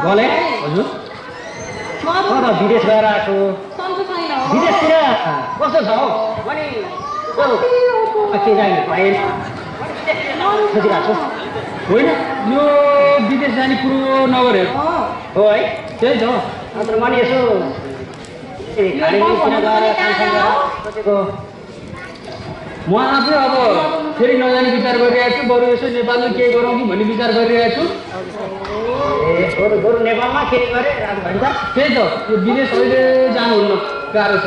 बोले हजुर म त विदेश गएर आएको विदेशतिर कस्तो छ हौ अनि के जाने भएन सोचिरहेको छु होइन यो विदेश जाने कुरो नगरेको हो है त्यही त अन्त मैले यसो सोचेको म आफै अब फेरि नजाने विचार गरिरहेको छु बरु यसो नेपालमा केही गरौँ कि भन्ने विचार गरिरहेको छु बरु नेपालमा केही गरेँ राम्रो भन्छ त्यही त यो विदेश अहिले जानुहुन्न गाह्रो छ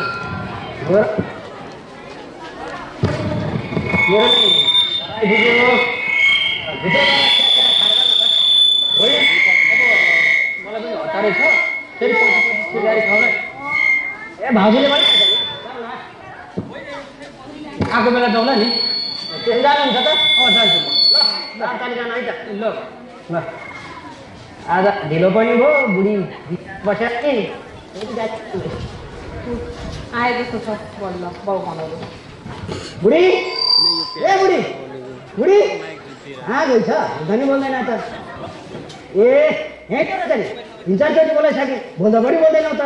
मलाई पनि हतारै छ फेरि पछि गाडी खाउँ ए भाउजूले पनि आएको बेला जाउँला नि त्यसो जानुहुन्छ त जान्छु ल ताली जानु है त ल ल आज ढिलो पनि भयो बुढी बसेर नि आए जस्तो छ बल्ल बाउ बनाउनु बुढी ए बुढी बुढी गई छ धनी बोल्दैन त ए यहीँ के रहेछ नि हिजो चोटि बोलाइसकेँ बोल्दा बढी बोल्दैनौ त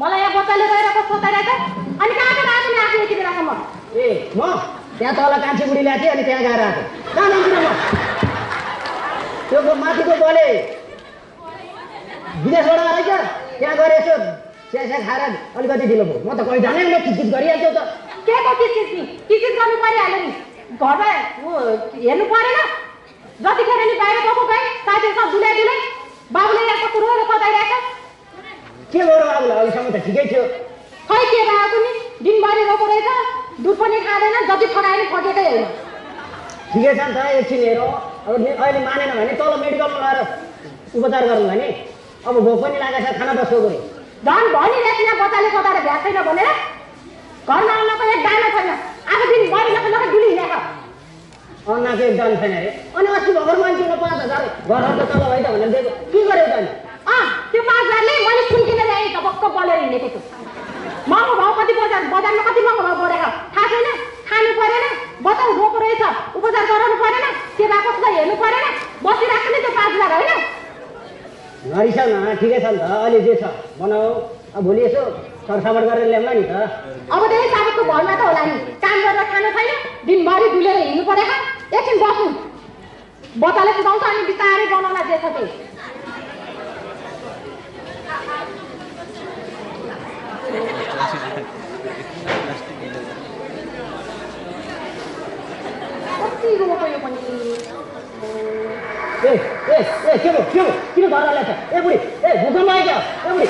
मलाई यहाँ बच्चाले गइरहेको सोताइरहेको अनि कहाँ आएको नि आफू यति बेलासम्म ए म त्यहाँ तल कान्छी बुढी ल्याएको थिएँ अनि त्यहाँ गएर आएको कहाँ जान्छु म त्यो माथिको बोले विदेशबाट आएर क्या त्यहाँ गएर यसो चिया खाएर अलिकति ढिलो भयो म त कहीँ जानै म किचकिच गरिहाल्थ्यो त के को किचकिच नि किचकिच गर्नु परिहाल्यो नि घरमा हेर्नु परेन जतिखेर नि बाहिर गएको गएँ साथीहरूसँग डुलाइ बाबुले यहाँको कुरोहरू बताइरहेको के गरौँ बाबुलाई अहिलेसम्म त ठिकै थियो खै के भएको नि दिनभरि गएको रहेछ दुध पनि खाँदैन जति फकाए नि फकेकै होइन ठिकै छ नि त एकछिन हेरौँ अब अहिले मानेन भने तल मेडिकलमा लगाएर उपचार गरौँला नि अब भोक पनि लागेको छ खाना बस्यो गरी धन भनिरहेको यहाँ बच्चाले बताएर भ्याएको छैन भनेर घरमा आउनको एक दाना छैन आज दिनभरि लख डुली हिँडेको अन्नाको एक दाना छैन अरे अनि अस्ति भर्खर मान्छेलाई 5,000 घरहरू त तल है त भनेर दिएको के गर्यो त अनि त्यो 5,000ले मैले सुन किनेर ल्याएँ टपक्क बलेर हिँडेको छु महँगो भाउ कति बजारमा कति महँगो भाउ बढेको थाहा छैन खानु परेन बताउ रोको रहेछ उपचार गराउनु परेन के भएको छ हेर्नु परेन बसिरहेको नि त्यो 5,000 होइन नरिसाउ न ठिकै छ नि त अहिले जे छ बनाऊ अब भोलि यसो सरसाबाट गरेर ल्याउँला नि त अब त्यही साबतको भरमा त होला नि काम गरेर खानु छैन दिनभरि डुलेर हिँड्नु परेको एकछिन बस्नु बच्चाले सुधाउँछ अनि बिस्तारै बनाउला जे छ त्यही कति रोको यो पनि ए के भयो किन घर ल्याएको ए बुढी ए भुकम्प आइक्यो ए बुढी